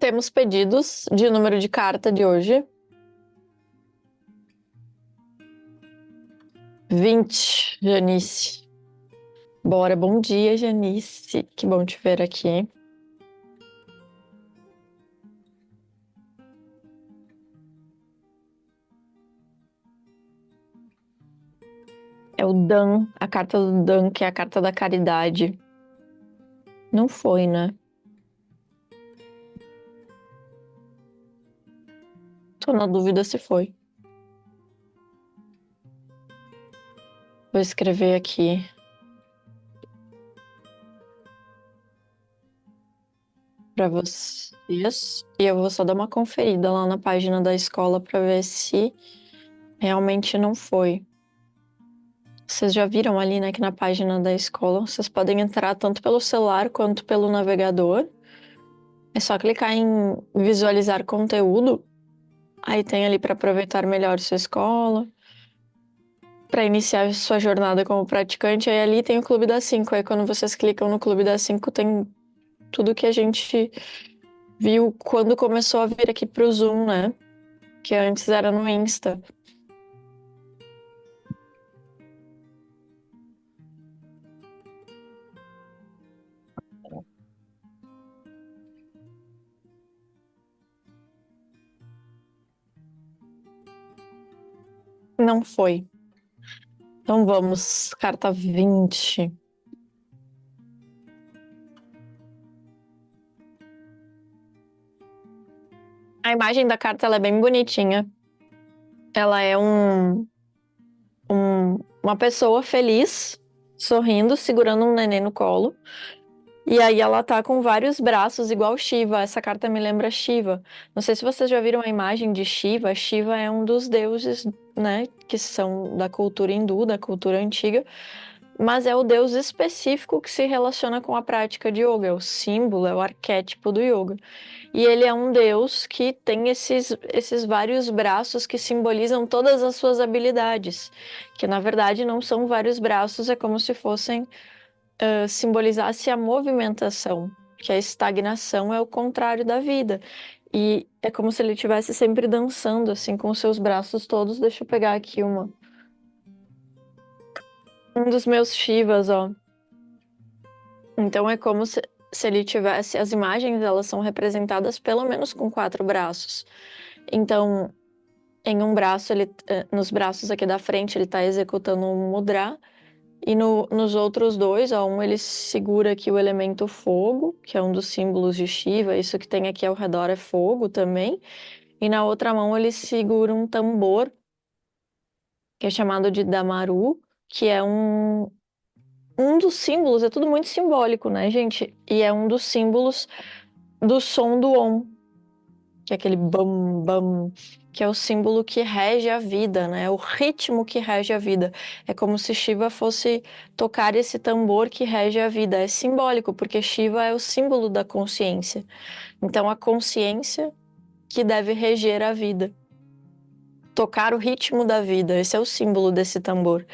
Temos pedidos de número de carta de hoje. 20, Janice. Bora, bom dia, Janice. Que bom te ver aqui. É o Dan, a carta do Dan, que é a carta da caridade. Não foi, né? Tô na dúvida se foi. Vou escrever aqui. Para vocês. E eu vou só dar uma conferida lá na página da escola para ver se realmente não foi. Vocês já viram ali, né, que na página da escola vocês podem entrar tanto pelo celular quanto pelo navegador. É só clicar em visualizar conteúdo. Aí tem ali para aproveitar melhor sua escola, para iniciar sua jornada como praticante. Aí ali tem o Clube das 5. Aí quando vocês clicam no Clube das 5 tem tudo que a gente viu quando começou a vir aqui pro Zoom, né? Que antes era no Insta. Não foi. Então vamos, carta 20. A imagem da carta ela é bem bonitinha. Ela é uma pessoa feliz, sorrindo, segurando um neném no colo. E aí ela tá com vários braços, igual Shiva. Essa carta me lembra Shiva. Não sei se vocês já viram a imagem de Shiva. Shiva é um dos deuses, né, que são da cultura hindu, da cultura antiga. Mas é o deus específico que se relaciona com a prática de yoga. É o símbolo, é o arquétipo do yoga. E ele é um deus que tem esses vários braços que simbolizam todas as suas habilidades. Que na verdade não são vários braços, é como se fossem simbolizasse a movimentação, que a estagnação é o contrário da vida. E é como se ele estivesse sempre dançando, assim, com os seus braços todos. Deixa eu pegar aqui um dos meus Shivas, ó. Então é como se ele tivesse... As imagens, elas são representadas pelo menos com 4 braços. Então, em um braço, nos braços aqui da frente, ele está executando um mudra. E nos outros dois, ó, um ele segura aqui o elemento fogo, que é um dos símbolos de Shiva. Isso que tem aqui ao redor é fogo também. E na outra mão ele segura um tambor, que é chamado de Damaru, que é um dos símbolos, é tudo muito simbólico, né, gente? E é um dos símbolos do som do Om, que é aquele bam, bam, que é o símbolo que rege a vida, né? O ritmo que rege a vida. É como se Shiva fosse tocar esse tambor que rege a vida. É simbólico, porque Shiva é o símbolo da consciência. Então, a consciência que deve reger a vida. Tocar o ritmo da vida, esse é o símbolo desse tambor.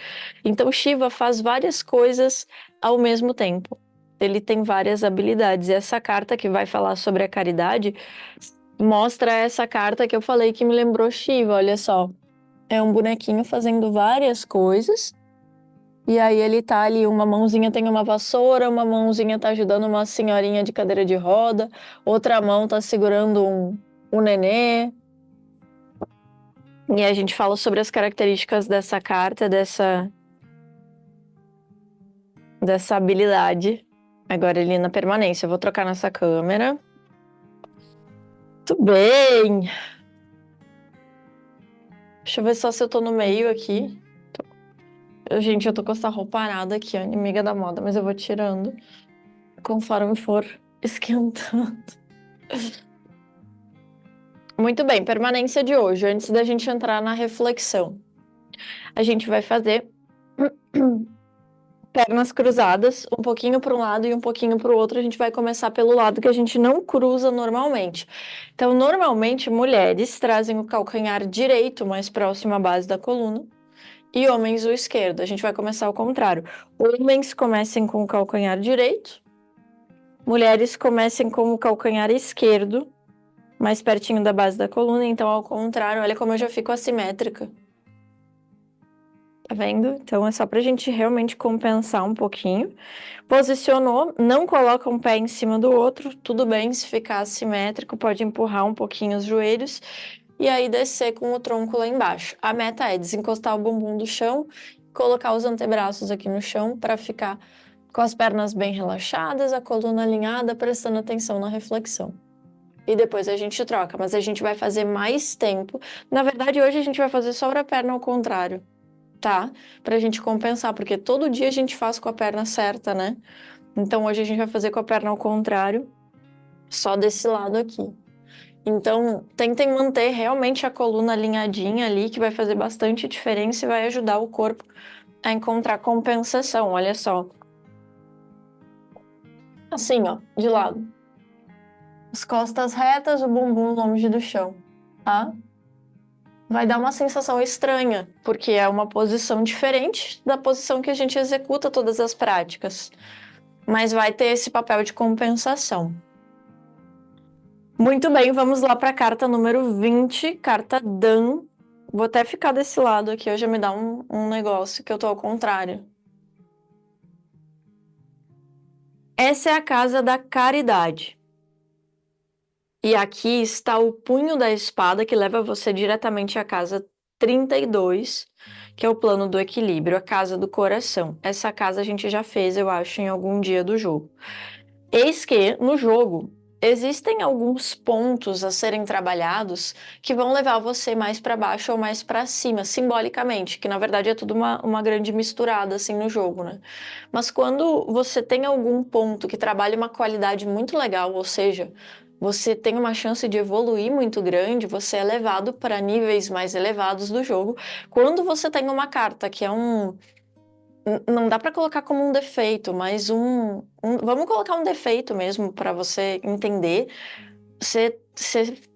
Então, Shiva faz várias coisas ao mesmo tempo. Ele tem várias habilidades. E essa carta que vai falar sobre a caridade mostra essa carta que eu falei que me lembrou Shiva, olha só. É um bonequinho fazendo várias coisas. E aí ele tá ali, uma mãozinha tem uma vassoura, uma mãozinha tá ajudando uma senhorinha de cadeira de roda, outra mão tá segurando um nenê. E a gente fala sobre as características dessa carta, dessa habilidade. Agora ele na permanência. Eu vou trocar nessa câmera. Muito bem! Deixa eu ver só se eu tô no meio aqui. Gente, eu tô com essa roupa arada aqui, ó, inimiga da moda, mas eu vou tirando conforme for esquentando. Muito bem, permanência de hoje. Antes da gente entrar na reflexão, a gente vai fazer pernas cruzadas, um pouquinho para um lado e um pouquinho para o outro. A gente vai começar pelo lado que a gente não cruza normalmente. Então, normalmente, mulheres trazem o calcanhar direito mais próximo à base da coluna e homens o esquerdo. A gente vai começar ao contrário. Homens comecem com o calcanhar direito, mulheres comecem com o calcanhar esquerdo mais pertinho da base da coluna, então ao contrário, olha como eu já fico assimétrica. Tá vendo? Então é só pra gente realmente compensar um pouquinho. Posicionou, não coloca um pé em cima do outro, tudo bem se ficar assimétrico, pode empurrar um pouquinho os joelhos e aí descer com o tronco lá embaixo. A meta é desencostar o bumbum do chão, colocar os antebraços aqui no chão para ficar com as pernas bem relaxadas, a coluna alinhada, prestando atenção na reflexão. E depois a gente troca, mas a gente vai fazer mais tempo. Na verdade, hoje a gente vai fazer só a perna ao contrário, tá? Pra gente compensar, porque todo dia a gente faz com a perna certa, né? Então hoje a gente vai fazer com a perna ao contrário, só desse lado aqui. Então, tentem manter realmente a coluna alinhadinha ali, que vai fazer bastante diferença e vai ajudar o corpo a encontrar compensação. Olha só. Assim, ó, de lado. As costas retas, o bumbum longe do chão, tá? Vai dar uma sensação estranha, porque é uma posição diferente da posição que a gente executa todas as práticas. Mas vai ter esse papel de compensação. Muito bem, vamos lá para a carta número 20, carta Dan. Vou até ficar desse lado aqui, hoje me dá um negócio que eu tô ao contrário. Essa é a casa da caridade. E aqui está o punho da espada que leva você diretamente à casa 32, que é o plano do equilíbrio, a casa do coração. Essa casa a gente já fez, eu acho, em algum dia do jogo. Eis que, no jogo, existem alguns pontos a serem trabalhados que vão levar você mais para baixo ou mais para cima, simbolicamente, que na verdade é tudo uma grande misturada assim no jogo, né? Mas quando você tem algum ponto que trabalha uma qualidade muito legal, ou seja, você tem uma chance de evoluir muito grande, você é levado para níveis mais elevados do jogo. Quando você tem uma carta que é não dá para colocar como um defeito, mas vamos colocar um defeito mesmo para você entender. Você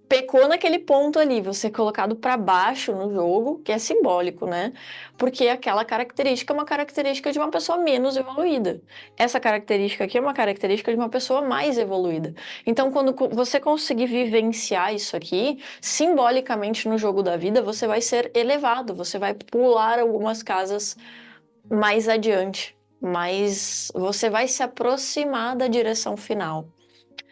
pecou naquele ponto ali, você é colocado para baixo no jogo, que é simbólico, né? Porque aquela característica é uma característica de uma pessoa menos evoluída. Essa característica aqui é uma característica de uma pessoa mais evoluída. Então, quando você conseguir vivenciar isso aqui, simbolicamente no jogo da vida, você vai ser elevado, você vai pular algumas casas mais adiante, mas você vai se aproximar da direção final,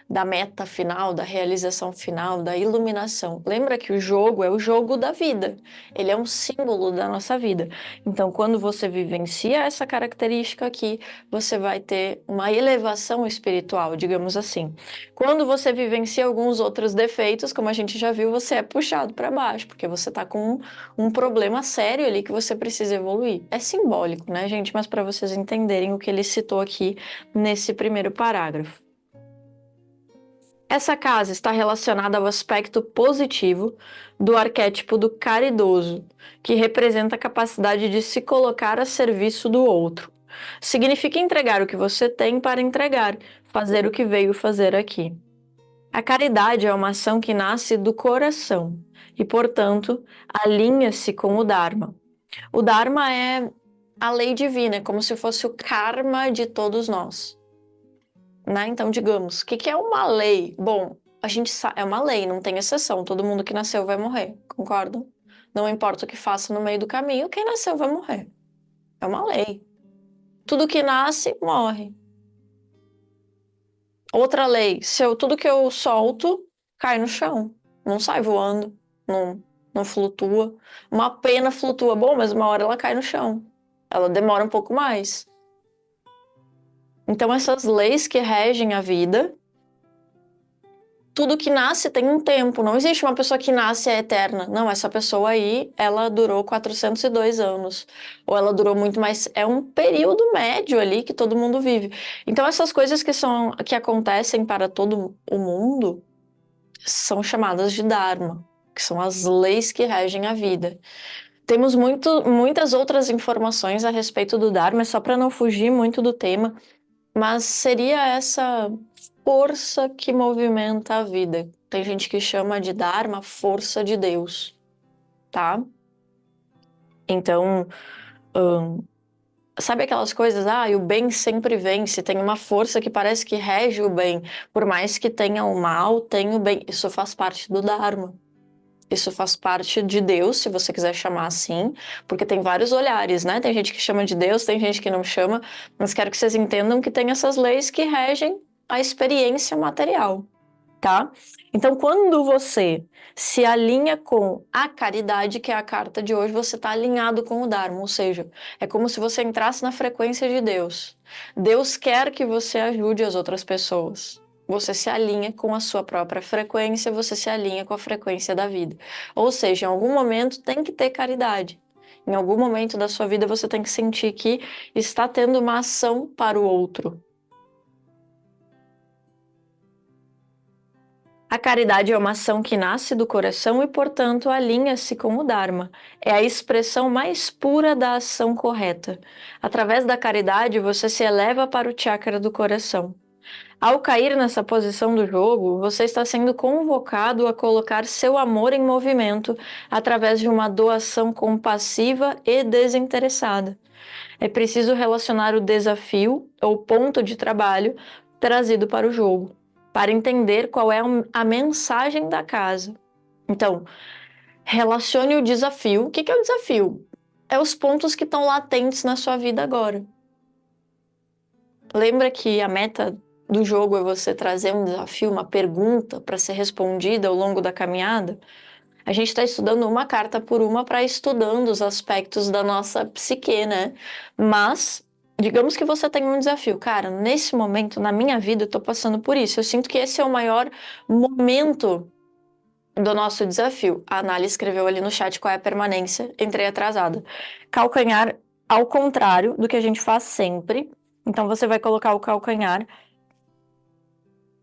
da meta final, da realização final, da iluminação. Lembra que o jogo é o jogo da vida, ele é um símbolo da nossa vida. Então, quando você vivencia essa característica aqui, você vai ter uma elevação espiritual, digamos assim. Quando você vivencia alguns outros defeitos, como a gente já viu, você é puxado para baixo, porque você está com um problema sério ali que você precisa evoluir. É simbólico, né, gente? Mas para vocês entenderem o que ele citou aqui nesse primeiro parágrafo. Essa casa está relacionada ao aspecto positivo do arquétipo do caridoso, que representa a capacidade de se colocar a serviço do outro. Significa entregar o que você tem para entregar, fazer o que veio fazer aqui. A caridade é uma ação que nasce do coração e, portanto, alinha-se com o Dharma. O Dharma é a lei divina, é como se fosse o karma de todos nós. Né? Então, digamos, o que é uma lei? Bom, a gente é uma lei, não tem exceção. Todo mundo que nasceu vai morrer, concordam? Não importa o que faça no meio do caminho, quem nasceu vai morrer. É uma lei. Tudo que nasce, morre. Outra lei, tudo que eu solto, cai no chão. Não sai voando, não flutua. Uma pena flutua, bom, mas uma hora ela cai no chão. Ela demora um pouco mais. Então, essas leis que regem a vida, tudo que nasce tem um tempo. Não existe uma pessoa que nasce e é eterna. Não, essa pessoa aí, ela durou 402 anos. Ou ela durou muito mais. É um período médio ali que todo mundo vive. Então, essas coisas que acontecem para todo o mundo são chamadas de Dharma, que são as leis que regem a vida. Temos muitas outras informações a respeito do Dharma, só para não fugir muito do tema, mas seria essa força que movimenta a vida. Tem gente que chama de Dharma força de Deus, tá? Então, Sabe aquelas coisas, o bem sempre vence, tem uma força que parece que rege o bem, por mais que tenha o mal, tem o bem. Isso faz parte do Dharma. Isso faz parte de Deus, se você quiser chamar assim, porque tem vários olhares, né? Tem gente que chama de Deus, tem gente que não chama, mas quero que vocês entendam que tem essas leis que regem a experiência material, tá? Então, quando você se alinha com a caridade, que é a carta de hoje, você está alinhado com o Dharma, ou seja, é como se você entrasse na frequência de Deus. Deus quer que você ajude as outras pessoas. Você se alinha com a sua própria frequência, você se alinha com a frequência da vida. Ou seja, em algum momento tem que ter caridade. Em algum momento da sua vida você tem que sentir que está tendo uma ação para o outro. A caridade é uma ação que nasce do coração e, portanto, alinha-se com o Dharma. É a expressão mais pura da ação correta. Através da caridade, você se eleva para o chakra do coração. Ao cair nessa posição do jogo, você está sendo convocado a colocar seu amor em movimento através de uma doação compassiva e desinteressada. É preciso relacionar o desafio ou ponto de trabalho trazido para o jogo, para entender qual é a mensagem da casa. Então, relacione o desafio. O que é o desafio? É os pontos que estão latentes na sua vida agora. Lembra que a meta do jogo é você trazer um desafio, uma pergunta para ser respondida ao longo da caminhada? A gente está estudando uma carta por uma para estudando os aspectos da nossa psique, né? Mas, digamos que você tem um desafio. Cara, nesse momento, na minha vida, eu tô passando por isso. Eu sinto que esse é o maior momento do nosso desafio. A Anali escreveu ali no chat qual é a permanência. Entrei atrasada. Calcanhar ao contrário do que a gente faz sempre. Então, você vai colocar o calcanhar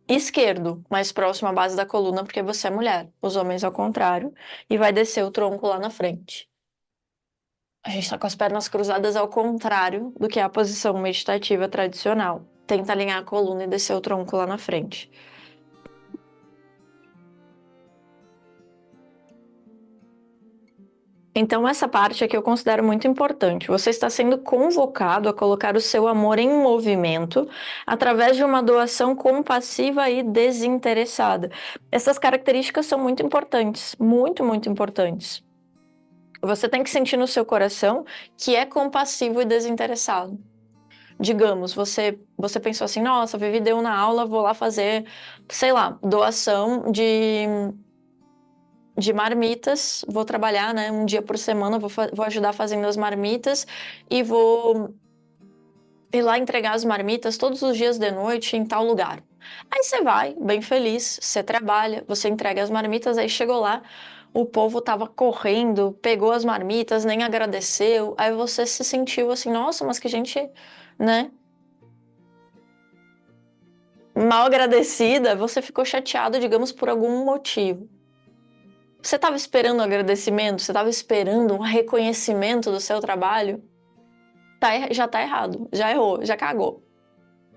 esquerdo, mais próximo à base da coluna, porque você é mulher. Os homens ao contrário. E vai descer o tronco lá na frente. A gente está com as pernas cruzadas ao contrário do que é a posição meditativa tradicional. Tenta alinhar a coluna e descer o tronco lá na frente. Então, essa parte aqui eu considero muito importante. Você está sendo convocado a colocar o seu amor em movimento através de uma doação compassiva e desinteressada. Essas características são muito importantes, muito, muito importantes. Você tem que sentir no seu coração que é compassivo e desinteressado. Digamos, você pensou assim, nossa, Vivi deu na aula, vou lá fazer, sei lá, doação de marmitas, vou trabalhar, né, um dia por semana, vou ajudar fazendo as marmitas e vou ir lá entregar as marmitas todos os dias de noite em tal lugar. Aí você vai, bem feliz, você trabalha, você entrega as marmitas, aí chegou lá, o povo tava correndo, pegou as marmitas, nem agradeceu, aí você se sentiu assim, nossa, mas que gente, né, mal agradecida, você ficou chateado, digamos, por algum motivo. Você estava esperando um agradecimento? Você estava esperando um reconhecimento do seu trabalho? Já tá errado, já errou, já cagou.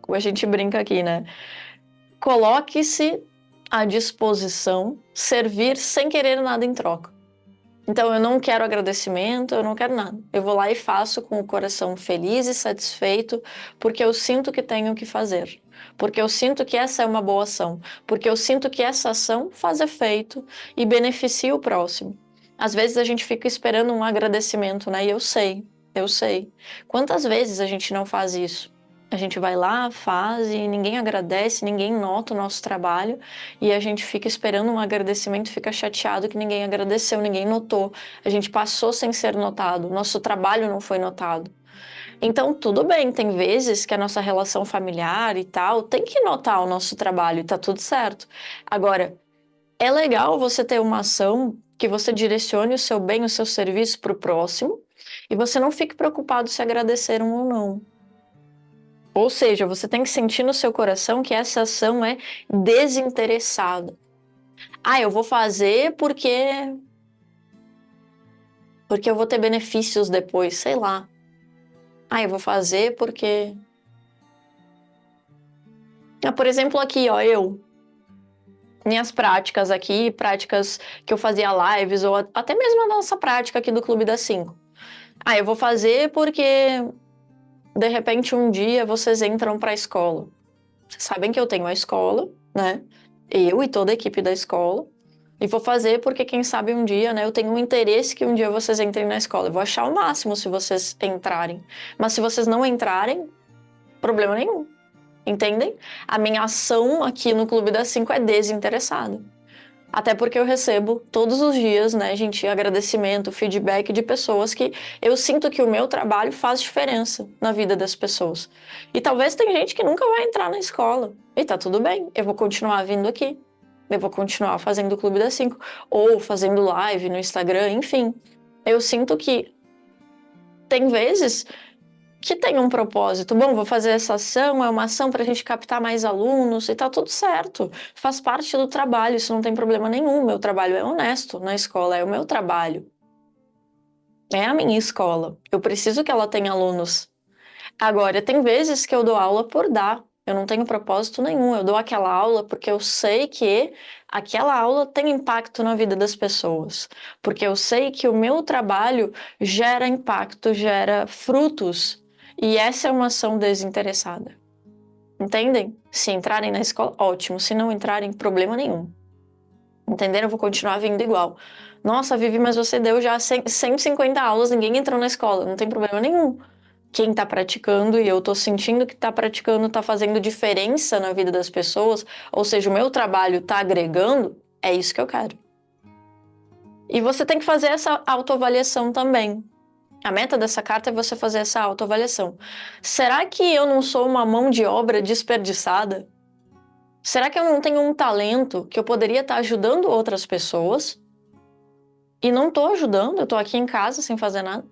Como a gente brinca aqui, né? Coloque-se à disposição, servir sem querer nada em troca. Então, eu não quero agradecimento, eu não quero nada. Eu vou lá e faço com o coração feliz e satisfeito, porque eu sinto que tenho que fazer. Porque eu sinto que essa é uma boa ação. Porque eu sinto que essa ação faz efeito e beneficia o próximo. Às vezes a gente fica esperando um agradecimento, né? E eu sei, eu sei. Quantas vezes a gente não faz isso? A gente vai lá, faz e ninguém agradece, ninguém nota o nosso trabalho e a gente fica esperando um agradecimento, fica chateado que ninguém agradeceu, ninguém notou. A gente passou sem ser notado, nosso trabalho não foi notado. Então, tudo bem, tem vezes que a nossa relação familiar e tal tem que notar o nosso trabalho e tá tudo certo. Agora, é legal você ter uma ação que você direcione o seu bem, o seu serviço para o próximo e você não fique preocupado se agradeceram ou não. Ou seja, você tem que sentir no seu coração que essa ação é desinteressada. Eu vou fazer porque eu vou ter benefícios depois, sei lá. Eu vou fazer porque por exemplo, aqui, ó, minhas práticas aqui, práticas que eu fazia lives ou até mesmo a nossa prática aqui do Clube das 5. Eu vou fazer porque de repente um dia vocês entram para a escola. Vocês sabem que eu tenho a escola, né? Eu e toda a equipe da escola. E vou fazer porque, quem sabe, um dia, né? Eu tenho um interesse que um dia vocês entrem na escola. Eu vou achar o máximo se vocês entrarem. Mas se vocês não entrarem, problema nenhum. Entendem? A minha ação aqui no Clube das 5 é desinteressada. Até porque eu recebo todos os dias, né, gente, agradecimento, feedback de pessoas que eu sinto que o meu trabalho faz diferença na vida das pessoas. E talvez tem gente que nunca vai entrar na escola. E tá tudo bem, eu vou continuar vindo aqui. Eu vou continuar fazendo o Clube das 5, ou fazendo live no Instagram, enfim. Eu sinto que tem vezes que tem um propósito. Bom, vou fazer essa ação, é uma ação para a gente captar mais alunos e tá tudo certo. Faz parte do trabalho, isso não tem problema nenhum. Meu trabalho é honesto na escola, é o meu trabalho. É a minha escola. Eu preciso que ela tenha alunos. Agora, tem vezes que eu dou aula por dar. Eu não tenho propósito nenhum. Eu dou aquela aula porque eu sei que aquela aula tem impacto na vida das pessoas. Porque eu sei que o meu trabalho gera impacto, gera frutos. E essa é uma ação desinteressada. Entendem? Se entrarem na escola, ótimo. Se não entrarem, problema nenhum. Entenderam? Eu vou continuar vindo igual. Nossa, Vivi, mas você deu já 150 aulas, ninguém entrou na escola. Não tem problema nenhum. Quem está praticando, e eu estou sentindo que está praticando, está fazendo diferença na vida das pessoas, ou seja, o meu trabalho está agregando, é isso que eu quero. E você tem que fazer essa autoavaliação também. A meta dessa carta é você fazer essa autoavaliação. Será que eu não sou uma mão de obra desperdiçada? Será que eu não tenho um talento que eu poderia estar ajudando outras pessoas e não estou ajudando? Eu estou aqui em casa sem fazer nada.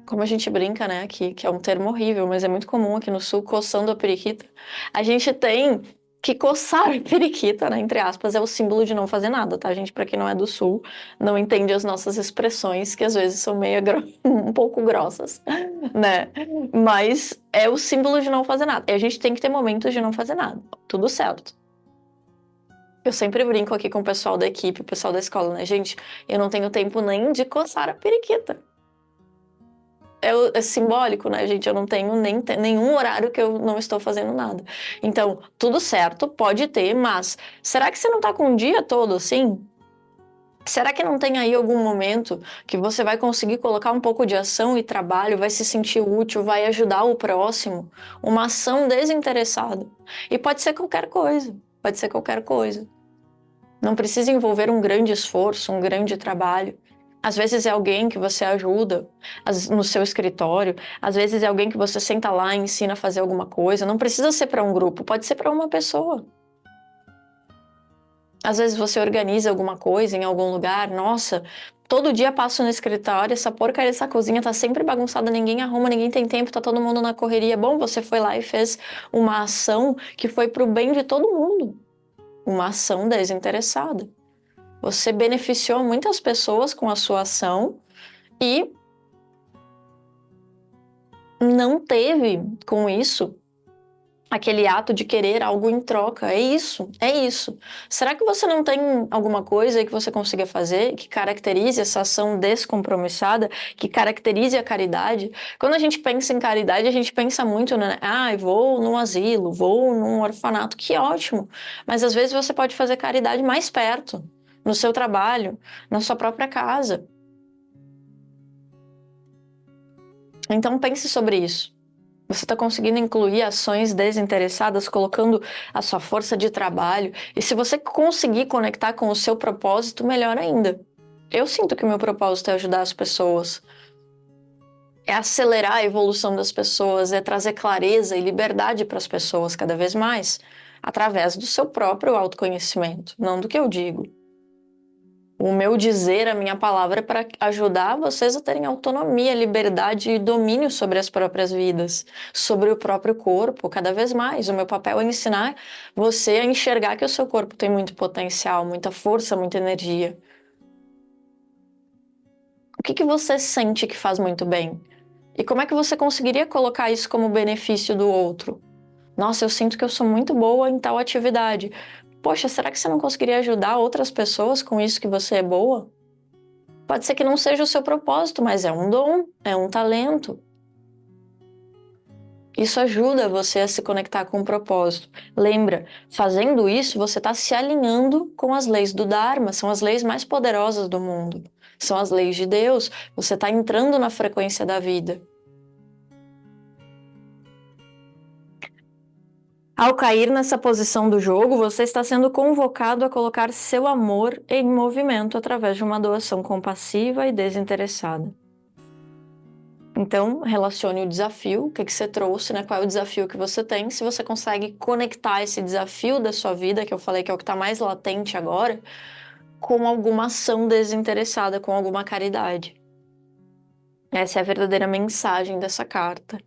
Como a gente brinca, né, aqui, que é um termo horrível, mas é muito comum aqui no sul, coçando a periquita. A gente tem que coçar a periquita, né, entre aspas, é o símbolo de não fazer nada, tá, gente? Pra quem não é do sul, não entende as nossas expressões, que às vezes são meio um pouco grossas, né? Mas é o símbolo de não fazer nada. E a gente tem que ter momentos de não fazer nada. Tudo certo. Eu sempre brinco aqui com o pessoal da equipe, o pessoal da escola, né, gente? Eu não tenho tempo nem de coçar a periquita. É simbólico, né, gente? Eu não tenho nenhum horário que eu não estou fazendo nada. Então, tudo certo, pode ter, mas será que você não tá com o dia todo assim? Será que não tem aí algum momento que você vai conseguir colocar um pouco de ação e trabalho, vai se sentir útil, vai ajudar o próximo? Uma ação desinteressada. E pode ser qualquer coisa, pode ser qualquer coisa. Não precisa envolver um grande esforço, um grande trabalho. Às vezes é alguém que você ajuda no seu escritório, às vezes é alguém que você senta lá e ensina a fazer alguma coisa. Não precisa ser para um grupo, pode ser para uma pessoa. Às vezes você organiza alguma coisa em algum lugar, nossa, todo dia passo no escritório, essa porcaria dessa cozinha tá sempre bagunçada, ninguém arruma, ninguém tem tempo, tá todo mundo na correria. Bom, você foi lá e fez uma ação que foi para o bem de todo mundo. Uma ação desinteressada. Você beneficiou muitas pessoas com a sua ação e não teve com isso aquele ato de querer algo em troca. É isso, é isso. Será que você não tem alguma coisa que você consiga fazer que caracterize essa ação descompromissada, que caracterize a caridade? Quando a gente pensa em caridade, a gente pensa muito, né? Ah, vou num asilo, vou num orfanato, que ótimo. Mas às vezes você pode fazer caridade mais perto, no seu trabalho, na sua própria casa. Então pense sobre isso. Você está conseguindo incluir ações desinteressadas, colocando a sua força de trabalho. E se você conseguir conectar com o seu propósito, melhor ainda. Eu sinto que o meu propósito é ajudar as pessoas. É acelerar a evolução das pessoas, é trazer clareza e liberdade para as pessoas cada vez mais, através do seu próprio autoconhecimento, não do que eu digo. O meu dizer, a minha palavra é para ajudar vocês a terem autonomia, liberdade e domínio sobre as próprias vidas, sobre o próprio corpo, cada vez mais. O meu papel é ensinar você a enxergar que o seu corpo tem muito potencial, muita força, muita energia. O que você sente que faz muito bem? E como é que você conseguiria colocar isso como benefício do outro? Nossa, eu sinto que eu sou muito boa em tal atividade. Poxa, será que você não conseguiria ajudar outras pessoas com isso que você é boa? Pode ser que não seja o seu propósito, mas é um dom, é um talento. Isso ajuda você a se conectar com o propósito. Lembra, fazendo isso, você está se alinhando com as leis do Dharma, são as leis mais poderosas do mundo. São as leis de Deus. Você está entrando na frequência da vida. Ao cair nessa posição do jogo, você está sendo convocado a colocar seu amor em movimento através de uma doação compassiva e desinteressada. Então, relacione o desafio, o que você trouxe, né? Qual é o desafio que você tem. Se você consegue conectar esse desafio da sua vida, que eu falei que é o que está mais latente agora, com alguma ação desinteressada, com alguma caridade. Essa é a verdadeira mensagem dessa carta.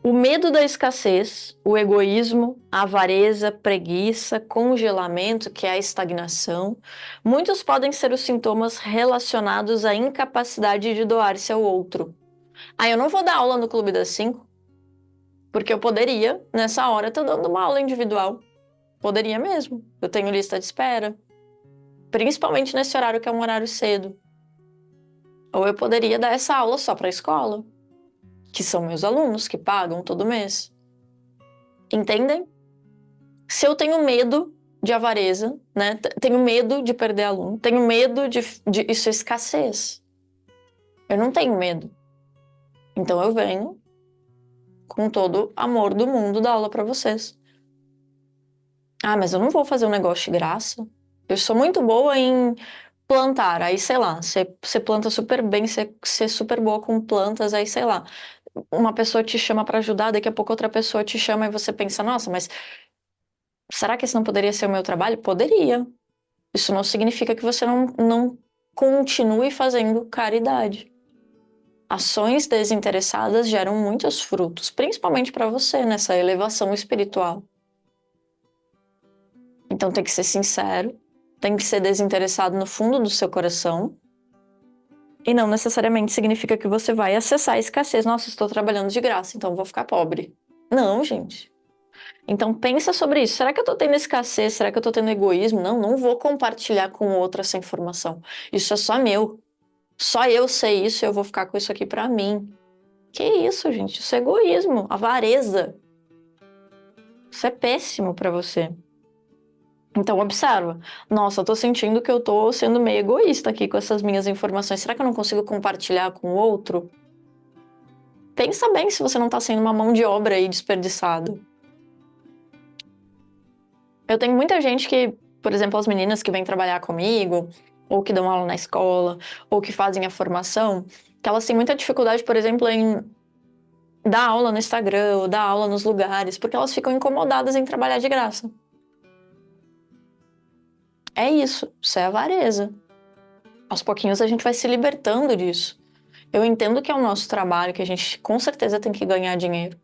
O medo da escassez, o egoísmo, a avareza, preguiça, congelamento, que é a estagnação, muitos podem ser os sintomas relacionados à incapacidade de doar-se ao outro. Eu não vou dar aula no Clube das 5, porque eu poderia, nessa hora, estar dando uma aula individual. Poderia mesmo. Eu tenho lista de espera. Principalmente nesse horário que é um horário cedo. Ou eu poderia dar essa aula só para a escola, que são meus alunos, que pagam todo mês. Entendem? Se eu tenho medo de avareza, né? Tenho medo de perder aluno, tenho medo de isso é escassez. Eu não tenho medo. Então eu venho com todo amor do mundo dar aula para vocês. Mas eu não vou fazer um negócio de graça. Eu sou muito boa em plantar, aí sei lá, você planta super bem, você é super boa com plantas, aí sei lá, uma pessoa te chama para ajudar, daqui a pouco outra pessoa te chama e você pensa, nossa, mas será que esse não poderia ser o meu trabalho? Poderia. Isso não significa que você não continue fazendo caridade. Ações desinteressadas geram muitos frutos, principalmente para você nessa elevação espiritual. Então tem que ser sincero, tem que ser desinteressado no fundo do seu coração. E não necessariamente significa que você vai acessar a escassez. Nossa, estou trabalhando de graça, então vou ficar pobre. Não, gente. Então pensa sobre isso. Será que eu estou tendo escassez? Será que eu estou tendo egoísmo? Não vou compartilhar com o outro essa informação. Isso é só meu. Só eu sei isso e eu vou ficar com isso aqui para mim. Que isso, gente? Isso é egoísmo, avareza. Isso é péssimo para você. Então observa. Nossa, eu tô sentindo que eu tô sendo meio egoísta aqui com essas minhas informações. Será que eu não consigo compartilhar com o outro? Pensa bem se você não tá sendo uma mão de obra aí desperdiçada. Eu tenho muita gente que, por exemplo, as meninas que vêm trabalhar comigo, ou que dão aula na escola, ou que fazem a formação, que elas têm muita dificuldade, por exemplo, em dar aula no Instagram, ou dar aula nos lugares, porque elas ficam incomodadas em trabalhar de graça. É isso é avareza. Aos pouquinhos a gente vai se libertando disso. Eu entendo que é o nosso trabalho, que a gente com certeza tem que ganhar dinheiro.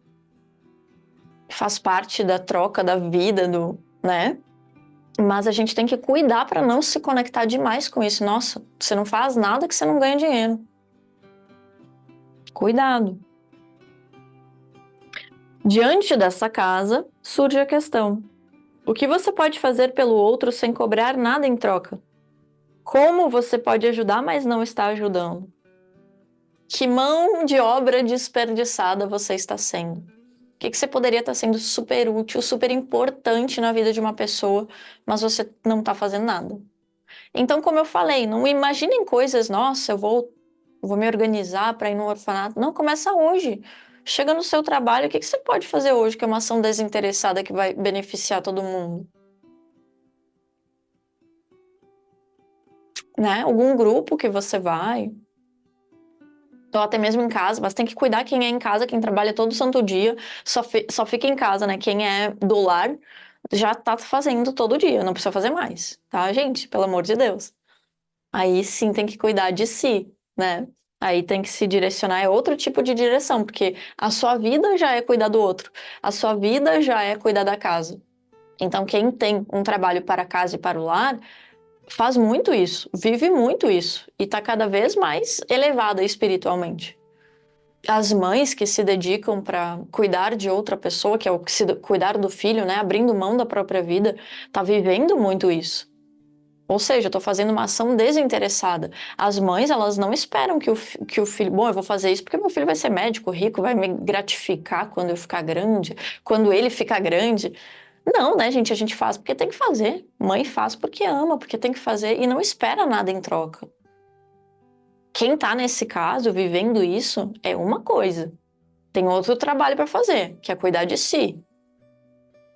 Faz parte da troca da vida, né? Mas a gente tem que cuidar para não se conectar demais com isso. Nossa, você não faz nada que você não ganha dinheiro. Cuidado. Diante dessa casa, surge a questão: o que você pode fazer pelo outro sem cobrar nada em troca? Como você pode ajudar, mas não está ajudando? Que mão de obra desperdiçada você está sendo? O que você poderia estar sendo super útil, super importante na vida de uma pessoa, mas você não está fazendo nada? Então, como eu falei, não imaginem coisas, nossa, eu vou me organizar para ir no orfanato. Não, começa hoje. Chega no seu trabalho, o que você pode fazer hoje que é uma ação desinteressada que vai beneficiar todo mundo? Né? Algum grupo que você vai, ou até mesmo em casa, mas tem que cuidar quem é em casa, quem trabalha todo santo dia, só fica em casa, né? Quem é do lar já tá fazendo todo dia, não precisa fazer mais, tá, gente? Pelo amor de Deus. Aí sim tem que cuidar de si, né? Aí tem que se direcionar, é outro tipo de direção, porque a sua vida já é cuidar do outro, a sua vida já é cuidar da casa. Então, quem tem um trabalho para a casa e para o lar, faz muito isso, vive muito isso, e está cada vez mais elevada espiritualmente. As mães que se dedicam para cuidar de outra pessoa, que é cuidar do filho, né? Abrindo mão da própria vida, tá vivendo muito isso. Ou seja, eu tô fazendo uma ação desinteressada. As mães, elas não esperam que o filho... Bom, eu vou fazer isso porque meu filho vai ser médico, rico, vai me gratificar quando eu ficar grande, quando ele ficar grande. Não, né, gente? A gente faz porque tem que fazer. Mãe faz porque ama, porque tem que fazer e não espera nada em troca. Quem tá nesse caso, vivendo isso, é uma coisa. Tem outro trabalho para fazer, que é cuidar de si.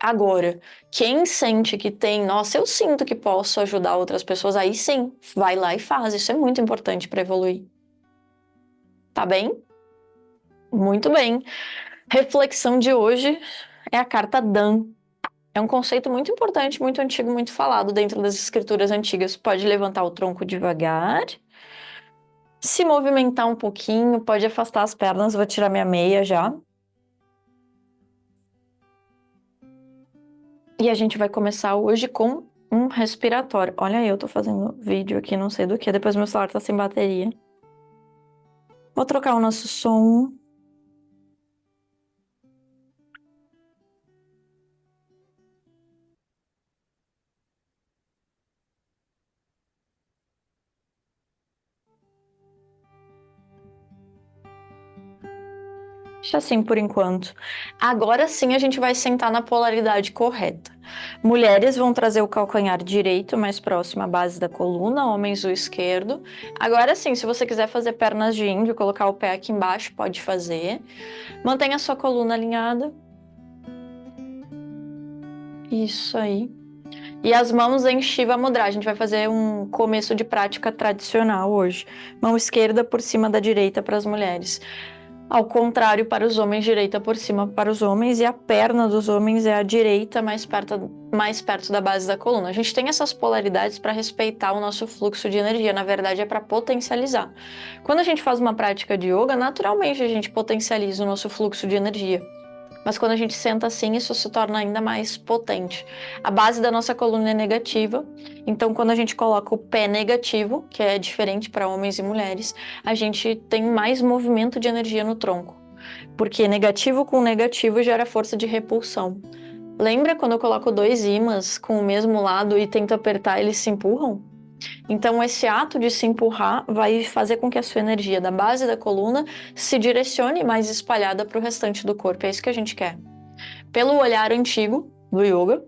Agora, quem sente que tem, nossa, eu sinto que posso ajudar outras pessoas, aí sim, vai lá e faz. Isso é muito importante para evoluir. Tá bem? Muito bem. Reflexão de hoje é a carta Dan. É um conceito muito importante, muito antigo, muito falado dentro das escrituras antigas. Pode levantar o tronco devagar, se movimentar um pouquinho, pode afastar as pernas. Vou tirar minha meia já. E a gente vai começar hoje com um respiratório. Olha, eu tô fazendo vídeo aqui, não sei do que. Depois meu celular tá sem bateria. Vou trocar o nosso som. Deixa assim por enquanto. Agora sim a gente vai sentar na polaridade correta. Mulheres vão trazer o calcanhar direito mais próximo à base da coluna, homens o esquerdo. Agora sim, se você quiser fazer pernas de índio, colocar o pé aqui embaixo, pode fazer. Mantenha a sua coluna alinhada. Isso aí. E as mãos em Shiva Mudra. A gente vai fazer um começo de prática tradicional hoje. Mão esquerda por cima da direita para as mulheres. Ao contrário, para os homens, direita por cima para os homens, e a perna dos homens é a direita mais perto da base da coluna. A gente tem essas polaridades para respeitar o nosso fluxo de energia, na verdade é para potencializar. Quando a gente faz uma prática de yoga, naturalmente a gente potencializa o nosso fluxo de energia. Mas quando a gente senta assim, isso se torna ainda mais potente. A base da nossa coluna é negativa, então quando a gente coloca o pé negativo, que é diferente para homens e mulheres, a gente tem mais movimento de energia no tronco. Porque negativo com negativo gera força de repulsão. Lembra quando eu coloco dois ímãs com o mesmo lado e tento apertar, eles se empurram? Então, esse ato de se empurrar vai fazer com que a sua energia da base da coluna se direcione mais espalhada para o restante do corpo. É isso que a gente quer. Pelo olhar antigo do yoga,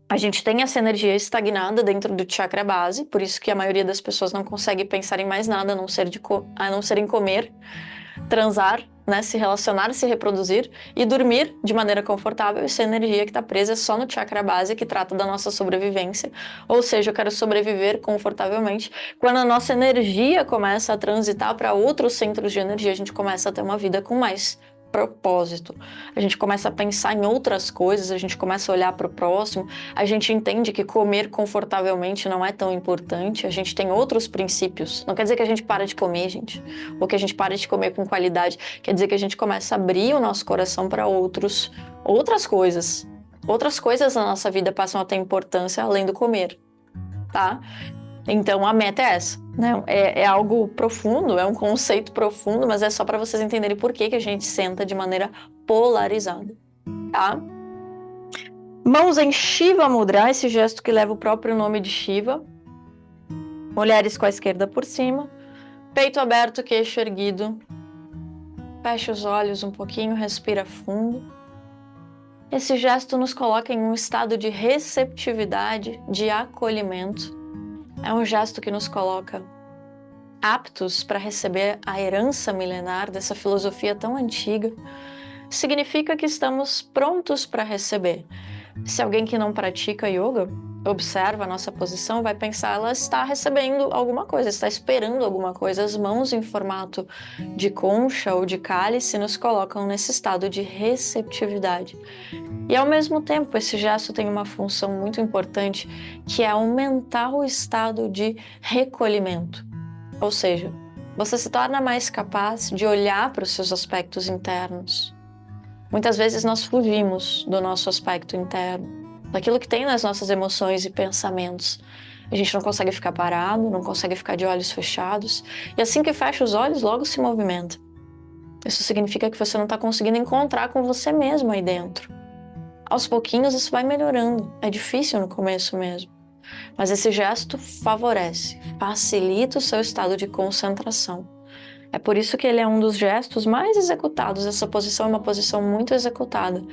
a gente tem essa energia estagnada dentro do chakra base, por isso que a maioria das pessoas não consegue pensar em mais nada a não ser em comer, transar, né, se relacionar, se reproduzir e dormir de maneira confortável. Essa energia que está presa só no chakra base, que trata da nossa sobrevivência. Ou seja, eu quero sobreviver confortavelmente. Quando a nossa energia começa a transitar para outros centros de energia, a gente começa a ter uma vida com mais propósito. A gente começa a pensar em outras coisas, a gente começa a olhar para o próximo, a gente entende que comer confortavelmente não é tão importante, a gente tem outros princípios. Não quer dizer que a gente para de comer, gente, ou que a gente para de comer com qualidade, quer dizer que a gente começa a abrir o nosso coração para outras coisas. Outras coisas na nossa vida passam a ter importância além do comer, tá? Então a meta é essa, né? É algo profundo, é um conceito profundo, mas é só para vocês entenderem por que a gente senta de maneira polarizada, tá? Mãos em Shiva Mudra, esse gesto que leva o próprio nome de Shiva. Mulheres com a esquerda por cima, peito aberto, queixo erguido. Fecha os olhos um pouquinho, respira fundo. Esse gesto nos coloca em um estado de receptividade, de acolhimento. É um gesto que nos coloca aptos para receber a herança milenar dessa filosofia tão antiga. Significa que estamos prontos para receber. Se alguém que não pratica yoga observa a nossa posição, vai pensar, ela está recebendo alguma coisa, está esperando alguma coisa. As mãos em formato de concha ou de cálice nos colocam nesse estado de receptividade. E ao mesmo tempo, esse gesto tem uma função muito importante, que é aumentar o estado de recolhimento. Ou seja, você se torna mais capaz de olhar para os seus aspectos internos. Muitas vezes nós fugimos do nosso aspecto interno, daquilo que tem nas nossas emoções e pensamentos. A gente não consegue ficar parado, não consegue ficar de olhos fechados, e assim que fecha os olhos, logo se movimenta. Isso significa que você não está conseguindo encontrar com você mesmo aí dentro. Aos pouquinhos isso vai melhorando, é difícil no começo mesmo. Mas esse gesto favorece, facilita o seu estado de concentração. É por isso que ele é um dos gestos mais executados. Essa posição é uma posição muito executada.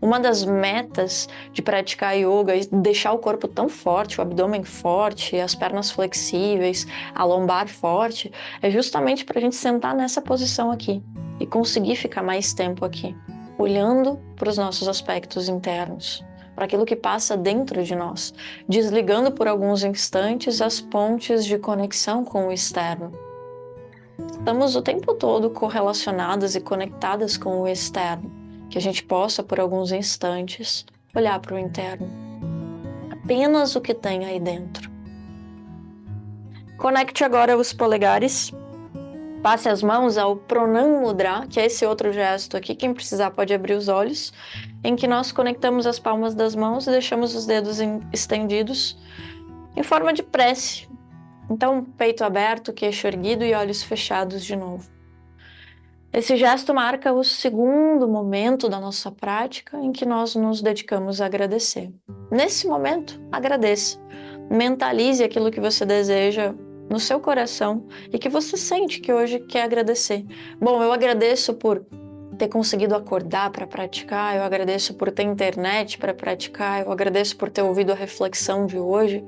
Uma das metas de praticar yoga e deixar o corpo tão forte, o abdômen forte, as pernas flexíveis, a lombar forte, é justamente para a gente sentar nessa posição aqui e conseguir ficar mais tempo aqui, olhando para os nossos aspectos internos, para aquilo que passa dentro de nós, desligando por alguns instantes as pontes de conexão com o externo. Estamos o tempo todo correlacionadas e conectadas com o externo, que a gente possa, por alguns instantes, olhar para o interno. Apenas o que tem aí dentro. Conecte agora os polegares. Passe as mãos ao Pranam Mudra, que é esse outro gesto aqui. Quem precisar pode abrir os olhos, em que nós conectamos as palmas das mãos e deixamos os dedos estendidos em forma de prece. Então, peito aberto, queixo erguido e olhos fechados de novo. Esse gesto marca o segundo momento da nossa prática em que nós nos dedicamos a agradecer. Nesse momento, agradeça. Mentalize aquilo que você deseja no seu coração e que você sente que hoje quer agradecer. Bom, eu agradeço por ter conseguido acordar para praticar, eu agradeço por ter internet para praticar, eu agradeço por ter ouvido a reflexão de hoje.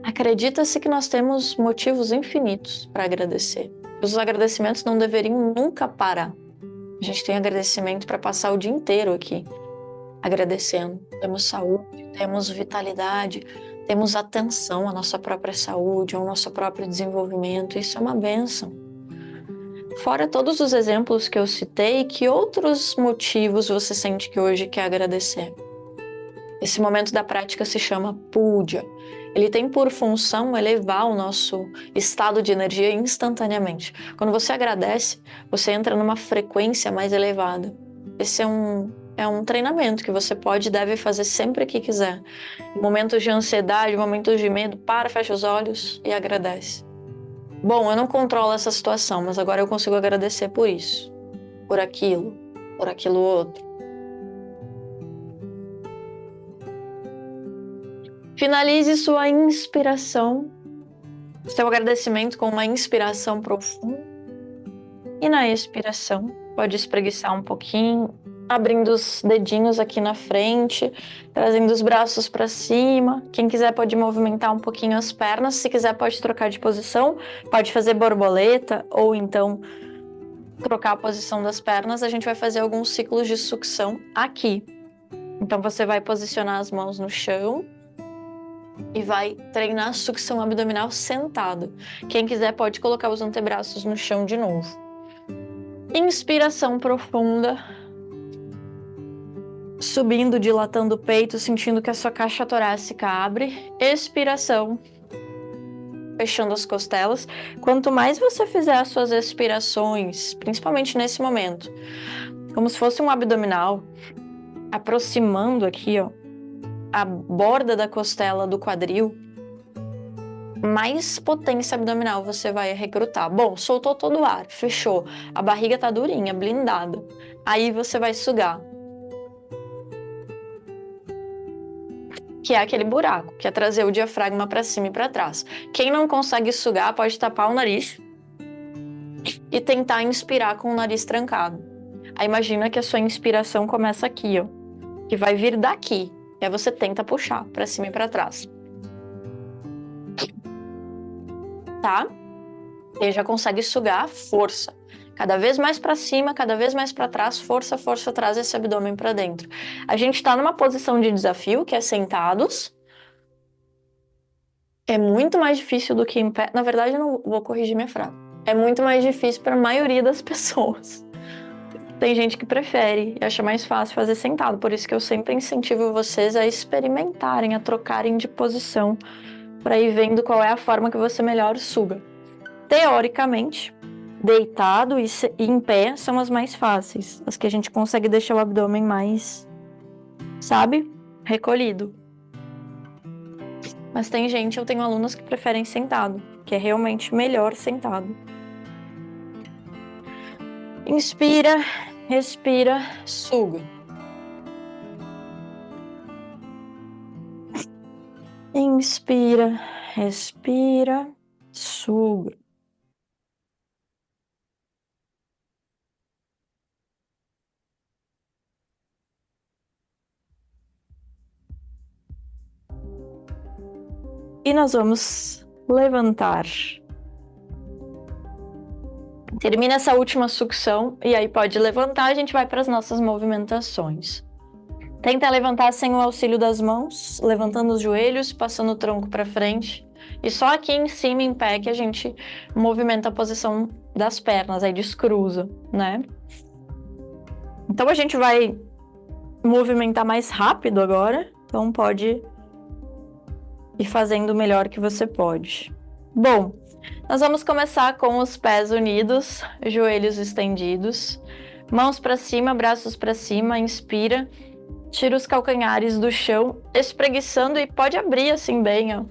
Acredita-se que nós temos motivos infinitos para agradecer. Os agradecimentos não deveriam nunca parar. A gente tem agradecimento para passar o dia inteiro aqui agradecendo. Temos saúde, temos vitalidade, temos atenção à nossa própria saúde, ao nosso próprio desenvolvimento. Isso é uma bênção. Fora todos os exemplos que eu citei, que outros motivos você sente que hoje quer agradecer? Esse momento da prática se chama puja. Ele tem por função elevar o nosso estado de energia instantaneamente. Quando você agradece, você entra numa frequência mais elevada. Esse é um treinamento que você pode e deve fazer sempre que quiser. Em momentos de ansiedade, momentos de medo, fecha os olhos e agradece. Bom, eu não controlo essa situação, mas agora eu consigo agradecer por isso, por aquilo outro. Finalize sua inspiração, seu agradecimento com uma inspiração profunda. E na expiração, pode espreguiçar um pouquinho, abrindo os dedinhos aqui na frente, trazendo os braços para cima. Quem quiser pode movimentar um pouquinho as pernas. Se quiser pode trocar de posição, pode fazer borboleta ou então trocar a posição das pernas. A gente vai fazer alguns ciclos de sucção aqui. Então você vai posicionar as mãos no chão e vai treinar a sucção abdominal sentado. Quem quiser pode colocar os antebraços no chão de novo. Inspiração profunda. Subindo, dilatando o peito, sentindo que a sua caixa torácica abre. Expiração. Fechando as costelas. Quanto mais você fizer as suas expirações, principalmente nesse momento, como se fosse um abdominal, aproximando aqui, ó, a borda da costela do quadril, mais potência abdominal você vai recrutar. Bom, soltou todo o ar, fechou. A barriga tá durinha, blindada. Aí você vai sugar. Que é aquele buraco, que é trazer o diafragma para cima e para trás. Quem não consegue sugar pode tapar o nariz e tentar inspirar com o nariz trancado. Aí imagina que a sua inspiração começa aqui, ó, que vai vir daqui. E aí você tenta puxar para cima e para trás. Tá? E já consegue sugar, força. Cada vez mais para cima, cada vez mais para trás, força, força, traz esse abdômen para dentro. A gente está numa posição de desafio, que é sentados. É muito mais difícil do que em pé. Na verdade, eu não vou corrigir minha frase. É muito mais difícil para a maioria das pessoas. Tem gente que prefere e acha mais fácil fazer sentado. Por isso que eu sempre incentivo vocês a experimentarem, a trocarem de posição, para ir vendo qual é a forma que você melhor suga. Teoricamente, deitado e em pé são as mais fáceis, as que a gente consegue deixar o abdômen mais, sabe, recolhido. Mas tem gente, eu tenho alunos que preferem sentado, que é realmente melhor sentado. Inspira, respira, suga. Inspira, respira, suga. E nós vamos levantar. Termina essa última sucção e aí pode levantar, a gente vai para as nossas movimentações. Tenta levantar sem o auxílio das mãos, levantando os joelhos, passando o tronco para frente. E só aqui em cima, em pé, que a gente movimenta a posição das pernas, aí descruza, né? Então a gente vai movimentar mais rápido agora, então pode ir fazendo o melhor que você pode. Bom, nós vamos começar com os pés unidos, joelhos estendidos, mãos para cima, braços para cima, inspira, tira os calcanhares do chão, espreguiçando e pode abrir assim bem, ó.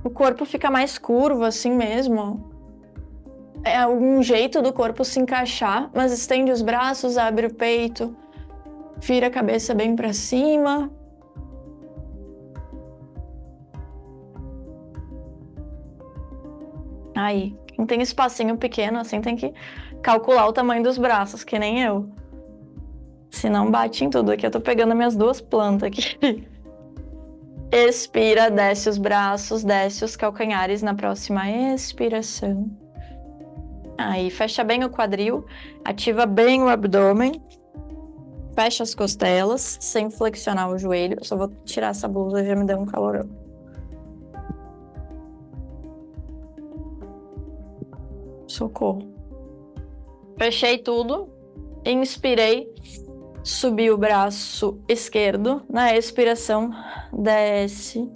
O corpo fica mais curvo assim mesmo, ó. É algum jeito do corpo se encaixar, mas estende os braços, abre o peito, vira a cabeça bem para cima. Aí, quem tem espacinho pequeno assim tem que calcular o tamanho dos braços, que nem eu. Senão bate em tudo. Aqui eu tô pegando minhas duas plantas aqui. Expira, desce os braços, desce os calcanhares na próxima expiração. Aí, fecha bem o quadril, ativa bem o abdômen, fecha as costelas, sem flexionar o joelho. Eu só vou tirar essa blusa, já me deu um calorão. Socorro. Fechei tudo, inspirei, subi o braço esquerdo, na expiração, desce,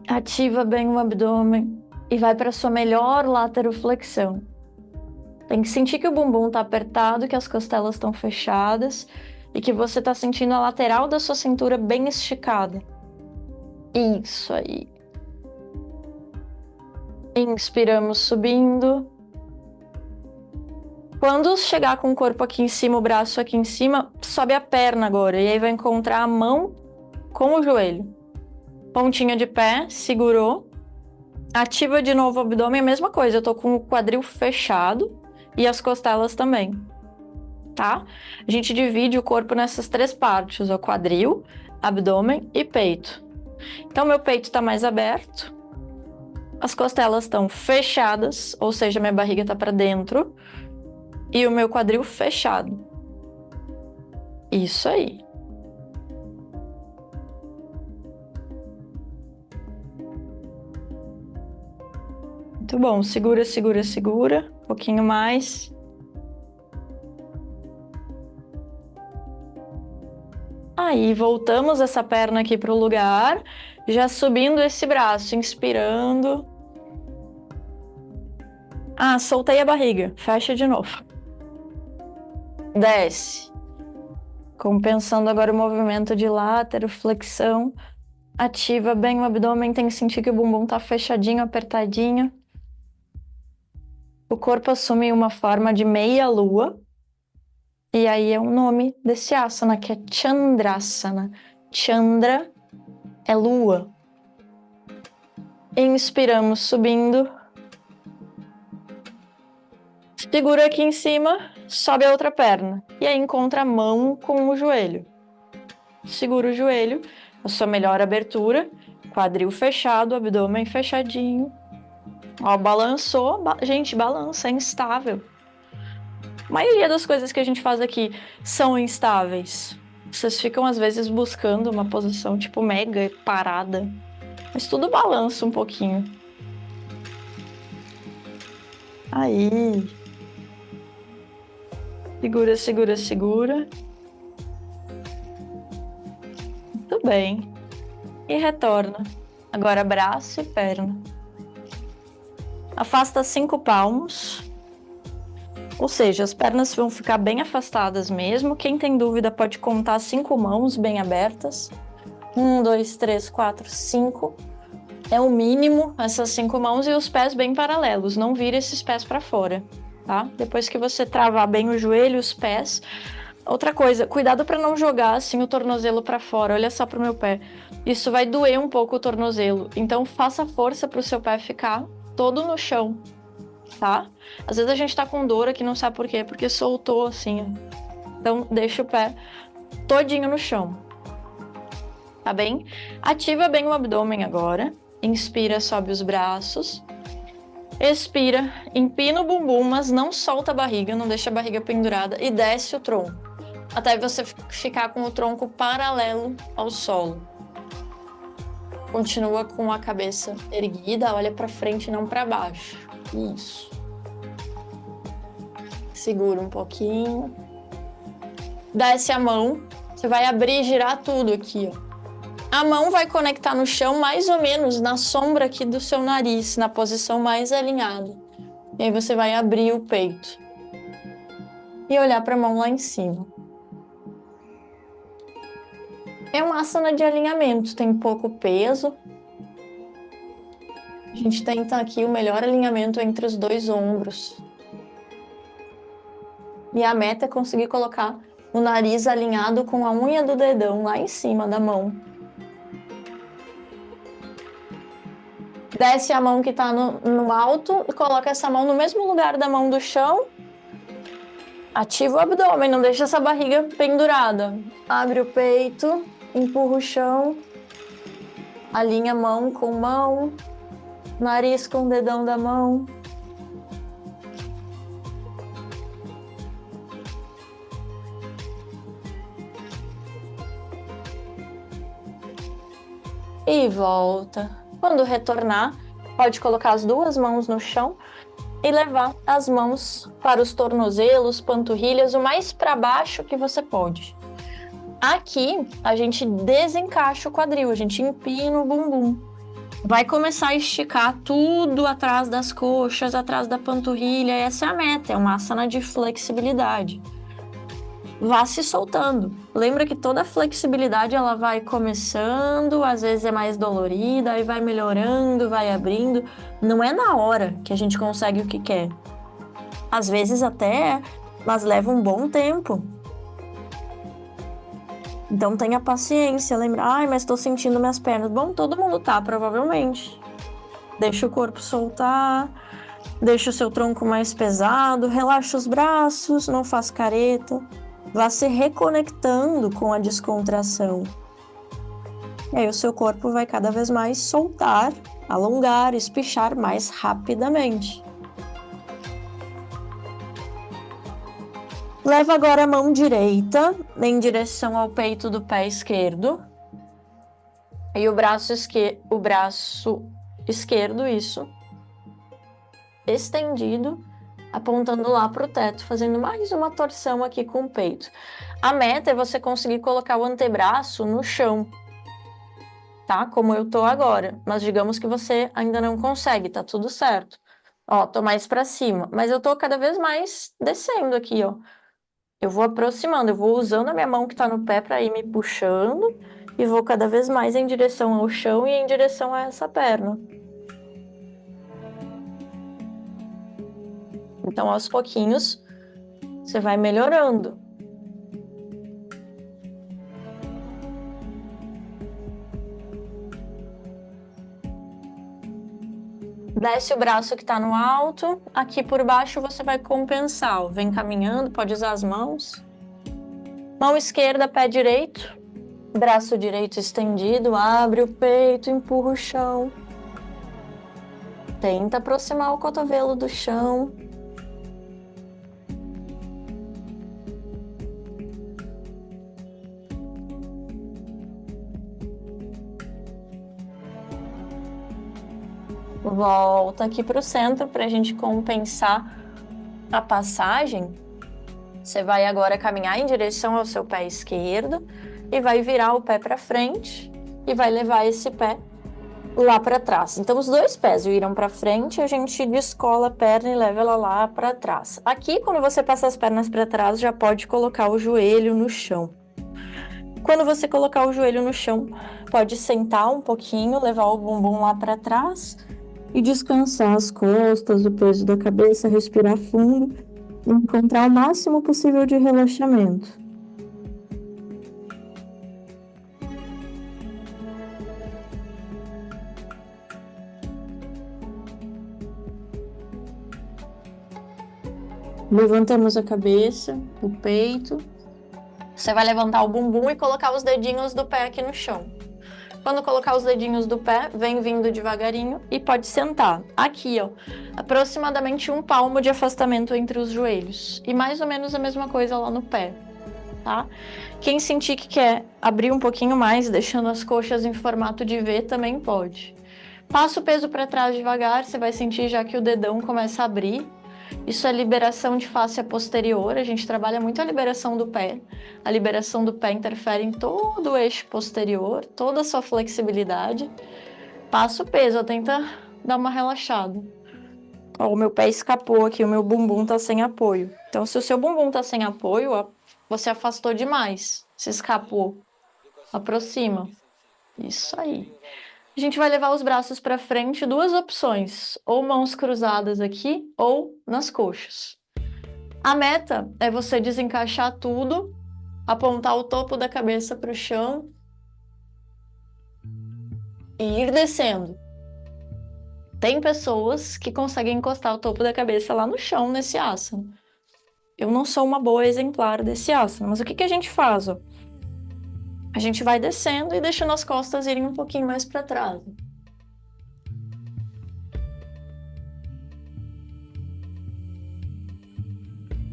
ativa bem o abdômen e vai para sua melhor lateroflexão. Tem que sentir que o bumbum está apertado, que as costelas estão fechadas e que você está sentindo a lateral da sua cintura bem esticada. Isso aí. Inspiramos subindo. Quando chegar com o corpo aqui em cima, o braço aqui em cima, sobe a perna agora. E aí vai encontrar a mão com o joelho. Pontinha de pé, segurou. Ativa de novo o abdômen, a mesma coisa. Eu tô com o quadril fechado e as costelas também, tá? A gente divide o corpo nessas três partes, o quadril, abdômen e peito. Então, meu peito tá mais aberto. As costelas estão fechadas, ou seja, minha barriga tá para dentro. E o meu quadril fechado. Isso aí. Muito bom. Segura, segura, segura. Um pouquinho mais. Aí, voltamos essa perna aqui para o lugar. Já subindo esse braço, inspirando. Ah, soltei a barriga. Fecha de novo. Desce. Compensando agora o movimento de lateroflexão. Ativa bem o abdômen, tem que sentir que o bumbum tá fechadinho, apertadinho. O corpo assume uma forma de meia lua. E aí é o nome desse asana, que é Chandrasana. Chandra é lua. Inspiramos subindo. Segura aqui em cima, sobe a outra perna. E aí encontra a mão com o joelho. Segura o joelho, a sua melhor abertura. Quadril fechado, abdômen fechadinho. Ó, balançou. Gente, balança, é instável. A maioria das coisas que a gente faz aqui são instáveis. Vocês ficam, às vezes, buscando uma posição, tipo, mega parada. Mas tudo balança um pouquinho. Aí. Segura, segura, segura. Muito bem. E retorna. Agora braço e perna. Afasta 5 palmos. Ou seja, as pernas vão ficar bem afastadas mesmo. Quem tem dúvida pode contar 5 mãos bem abertas. 1, 2, 3, 4, 5. É o mínimo essas 5 mãos e os pés bem paralelos. Não vira esses pés para fora, tá? Depois que você travar bem o joelho, os pés, Outra coisa, cuidado para não jogar assim o tornozelo para fora. Olha só pro meu pé. Isso vai doer um pouco o tornozelo. Então faça força pro seu pé ficar todo no chão, tá? Às vezes a gente tá com dor aqui, não sabe por quê, porque soltou assim, ó. Então deixa o pé todinho no chão. Tá bem? Ativa bem o abdômen agora. Inspira, sobe os braços. Expira, empina o bumbum, mas não solta a barriga, não deixa a barriga pendurada e desce o tronco, até você ficar com o tronco paralelo ao solo. Continua com a cabeça erguida, olha para frente, não para baixo. Isso. Segura um pouquinho. Desce a mão, você vai abrir e girar tudo aqui, ó. A mão vai conectar no chão mais ou menos na sombra aqui do seu nariz, na posição mais alinhada. E aí você vai abrir o peito e olhar para a mão lá em cima. É uma asana de alinhamento, tem pouco peso. A gente tenta aqui o melhor alinhamento entre os dois ombros. E a meta é conseguir colocar o nariz alinhado com a unha do dedão lá em cima da mão. Desce a mão que está no alto e coloca essa mão no mesmo lugar da mão do chão. Ativa o abdômen, não deixa essa barriga pendurada. Abre o peito, empurra o chão. Alinha mão com mão. Nariz com o dedão da mão. E volta. Quando retornar, pode colocar as duas mãos no chão e levar as mãos para os tornozelos, panturrilhas, o mais para baixo que você pode. Aqui, a gente desencaixa o quadril, a gente empina o bumbum. Vai começar a esticar tudo atrás das coxas, atrás da panturrilha. Essa é a meta, é uma asana de flexibilidade. Vá se soltando. Lembra que toda flexibilidade ela vai começando, às vezes é mais dolorida, aí vai melhorando, vai abrindo. Não é na hora que a gente consegue o que quer. Às vezes até é, mas leva um bom tempo. Então tenha paciência, lembra, mas estou sentindo minhas pernas. Bom, todo mundo tá, provavelmente. Deixa o corpo soltar, deixa o seu tronco mais pesado, relaxa os braços, não faz careta. Vá se reconectando com a descontração. E aí o seu corpo vai cada vez mais soltar, alongar, espichar mais rapidamente. Leva agora a mão direita em direção ao peito do pé esquerdo. E o braço esquerdo, isso, estendido, apontando lá para o teto, fazendo mais uma torção aqui com o peito. A meta é você conseguir colocar o antebraço no chão, tá? Como eu tô agora. Mas digamos que você ainda não consegue, tá tudo certo. Ó, tô mais para cima, mas eu tô cada vez mais descendo aqui, ó. Eu vou aproximando, eu vou usando a minha mão que tá no pé para ir me puxando e vou cada vez mais em direção ao chão e em direção a essa perna. Então, aos pouquinhos, você vai melhorando. Desce o braço que está no alto. Aqui por baixo você vai compensar. Vem caminhando, pode usar as mãos. Mão esquerda, pé direito. Braço direito estendido, abre o peito, empurra o chão. Tenta aproximar o cotovelo do chão. Volta aqui para o centro para a gente compensar a passagem. Você vai agora caminhar em direção ao seu pé esquerdo e vai virar o pé para frente e vai levar esse pé lá para trás. Então, os dois pés viram para frente, a gente descola a perna e leva ela lá para trás. Aqui, quando você passa as pernas para trás, já pode colocar o joelho no chão. Quando você colocar o joelho no chão, pode sentar um pouquinho, levar o bumbum lá para trás e descansar as costas, o peso da cabeça, respirar fundo e encontrar o máximo possível de relaxamento. Levantamos a cabeça, o peito. Você vai levantar o bumbum e colocar os dedinhos do pé aqui no chão. Quando colocar os dedinhos do pé, vem vindo devagarinho e pode sentar. Aqui, ó, aproximadamente 1 palmo de afastamento entre os joelhos. E mais ou menos a mesma coisa lá no pé, tá? Quem sentir que quer abrir um pouquinho mais, deixando as coxas em formato de V, também pode. Passa o peso para trás devagar, você vai sentir já que o dedão começa a abrir. Isso é liberação de fáscia posterior, a gente trabalha muito a liberação do pé. A liberação do pé interfere em todo o eixo posterior, toda a sua flexibilidade. Passa o peso, ó, tenta dar uma relaxada. Ó, o meu pé escapou aqui, o meu bumbum tá sem apoio. Então, se o seu bumbum tá sem apoio, ó, você afastou demais, se escapou. Aproxima. Isso aí. A gente vai levar os braços para frente, 2 opções, ou mãos cruzadas aqui, ou nas coxas. A meta é você desencaixar tudo, apontar o topo da cabeça para o chão e ir descendo. Tem pessoas que conseguem encostar o topo da cabeça lá no chão nesse asana. Eu não sou uma boa exemplar desse asana, mas o que a gente faz? Ó? A gente vai descendo e deixando as costas irem um pouquinho mais para trás.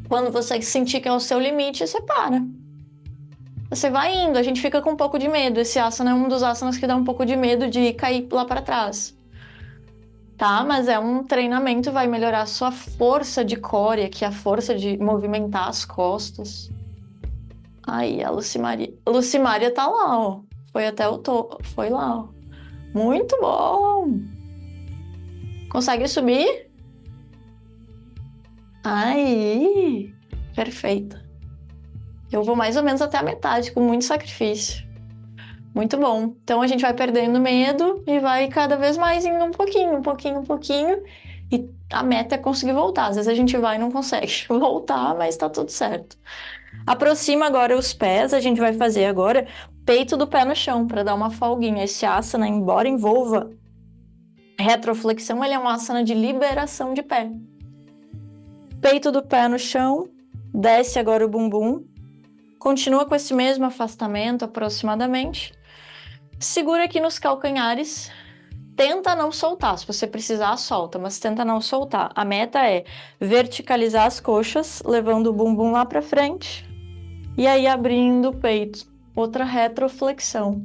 Quando você sentir que é o seu limite, você para. Você vai indo, a gente fica com um pouco de medo. Esse asana é um dos asanas que dá um pouco de medo de cair lá para trás. Tá? Mas é um treinamento, vai melhorar a sua força de core, que é a força de movimentar as costas. Aí, a Lucimária. A Lucimária tá lá, ó. Foi até o topo. Foi lá, ó. Muito bom! Consegue subir? Aí! Perfeita. Eu vou mais ou menos até a metade, com muito sacrifício. Muito bom. Então a gente vai perdendo medo e vai cada vez mais indo um pouquinho, um pouquinho, um pouquinho. E a meta é conseguir voltar. Às vezes a gente vai e não consegue voltar, mas tá tudo certo. Aproxima agora os pés. A gente vai fazer agora peito do pé no chão para dar uma folguinha. Esse asana, embora envolva retroflexão, ele é um asana de liberação de pé. Peito do pé no chão. Desce agora o bumbum. Continua com esse mesmo afastamento aproximadamente. Segura aqui nos calcanhares, tenta não soltar, se você precisar solta, mas tenta não soltar. A meta é verticalizar as coxas, levando o bumbum lá para frente e aí abrindo o peito, outra retroflexão.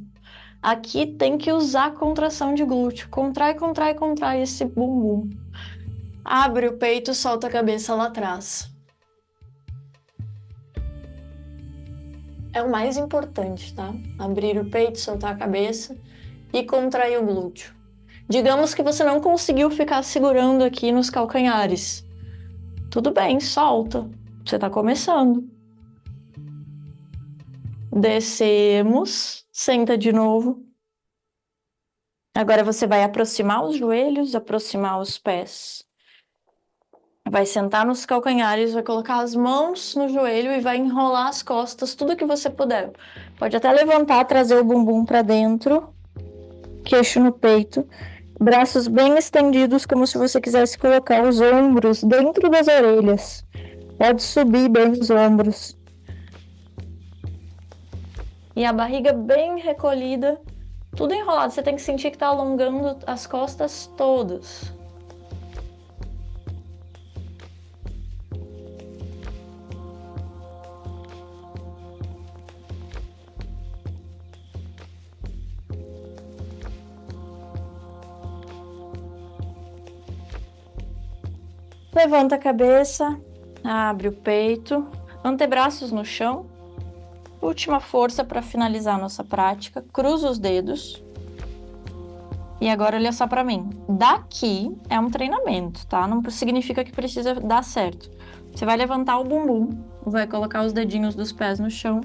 Aqui tem que usar a contração de glúteo, contrai, contrai, contrai esse bumbum. Abre o peito, solta a cabeça lá atrás. É o mais importante, tá? Abrir o peito, soltar a cabeça e contrair o glúteo. Digamos que você não conseguiu ficar segurando aqui nos calcanhares. Tudo bem, solta. Você tá começando. Descemos, senta de novo. Agora você vai aproximar os joelhos, aproximar os pés. Vai sentar nos calcanhares, vai colocar as mãos no joelho e vai enrolar as costas, tudo que você puder. Pode até levantar, trazer o bumbum para dentro, queixo no peito, braços bem estendidos, como se você quisesse colocar os ombros dentro das orelhas. Pode subir bem os ombros. E a barriga bem recolhida, tudo enrolado. Você tem que sentir que está alongando as costas todas. Levanta a cabeça, abre o peito, antebraços no chão. Última força para finalizar nossa prática. Cruza os dedos. E agora olha só para mim. Daqui é um treinamento, tá? Não significa que precisa dar certo. Você vai levantar o bumbum, vai colocar os dedinhos dos pés no chão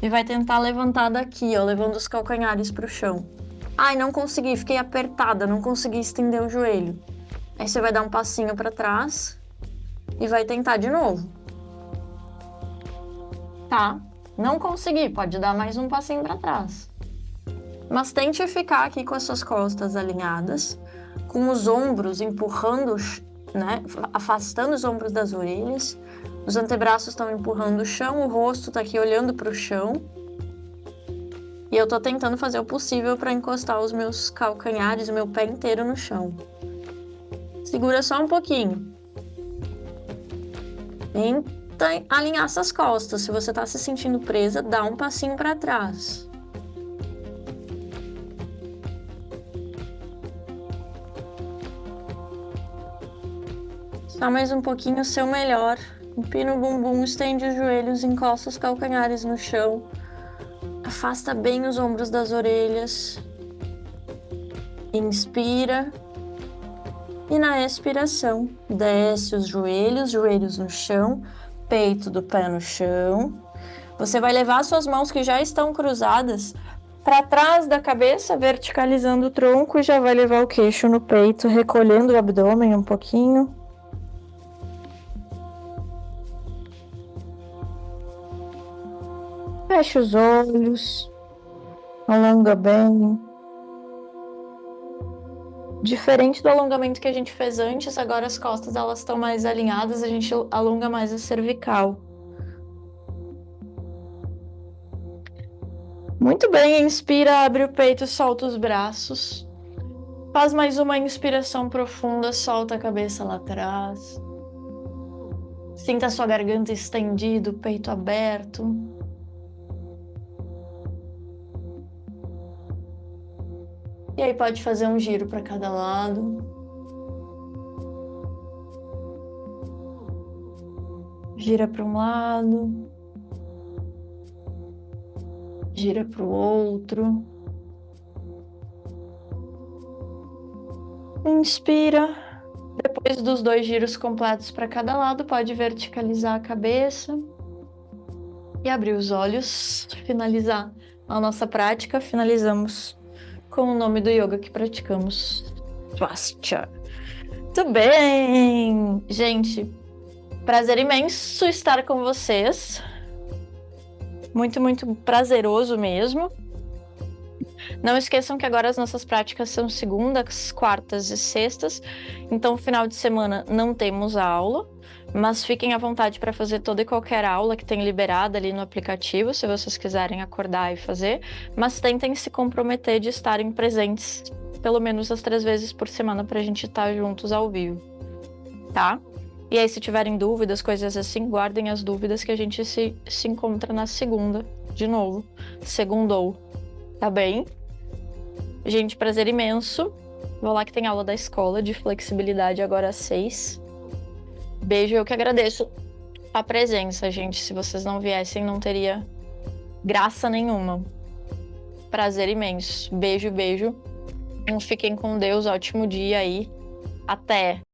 e vai tentar levantar daqui, ó, levando os calcanhares para o chão. Ai, não consegui, fiquei apertada, não consegui estender o joelho. Aí você vai dar um passinho para trás e vai tentar de novo. Tá? Não consegui, pode dar mais um passinho para trás. Mas tente ficar aqui com as suas costas alinhadas, com os ombros empurrando né? Afastando os ombros das orelhas. Os antebraços estão empurrando o chão, o rosto tá aqui olhando para o chão. E eu tô tentando fazer o possível para encostar os meus calcanhares, o meu pé inteiro no chão. Segura só um pouquinho. Tenta alinhar essas costas. Se você tá se sentindo presa, dá um passinho para trás. Só mais um pouquinho, o seu melhor. Empina o bumbum, estende os joelhos, encosta os calcanhares no chão. Afasta bem os ombros das orelhas. Inspira. E na expiração, desce os joelhos, joelhos no chão, peito do pé no chão. Você vai levar suas mãos que já estão cruzadas para trás da cabeça, verticalizando o tronco, e já vai levar o queixo no peito, recolhendo o abdômen um pouquinho. Fecha os olhos, alonga bem. Diferente do alongamento que a gente fez antes, agora as costas elas estão mais alinhadas, a gente alonga mais a cervical. Muito bem, inspira, abre o peito, solta os braços. Faz mais uma inspiração profunda, solta a cabeça lá atrás. Sinta a sua garganta estendida, o peito aberto. E aí pode fazer um giro para cada lado. Gira para um lado. Gira para o outro. Inspira. Depois dos 2 giros completos para cada lado, pode verticalizar a cabeça e abrir os olhos. Finalizar a nossa prática. Finalizamos com o nome do yoga que praticamos. Swastika. Muito bem! Gente, prazer imenso estar com vocês. Muito, muito prazeroso mesmo. Não esqueçam que agora as nossas práticas são segundas, quartas e sextas. Então, final de semana não temos aula, mas fiquem à vontade para fazer toda e qualquer aula que tem liberada ali no aplicativo, se vocês quiserem acordar e fazer. Mas tentem se comprometer de estarem presentes pelo menos as 3 vezes por semana para a gente estar juntos ao vivo, tá? E aí, se tiverem dúvidas, coisas assim, guardem as dúvidas que a gente se encontra na segunda, de novo. Segundou, tá bem? Gente, prazer imenso. Vou lá que tem aula da escola de flexibilidade agora às 6. Beijo, eu que agradeço a presença, gente. Se vocês não viessem, não teria graça nenhuma. Prazer imenso. Beijo, beijo. Fiquem com Deus, ótimo dia aí. Até!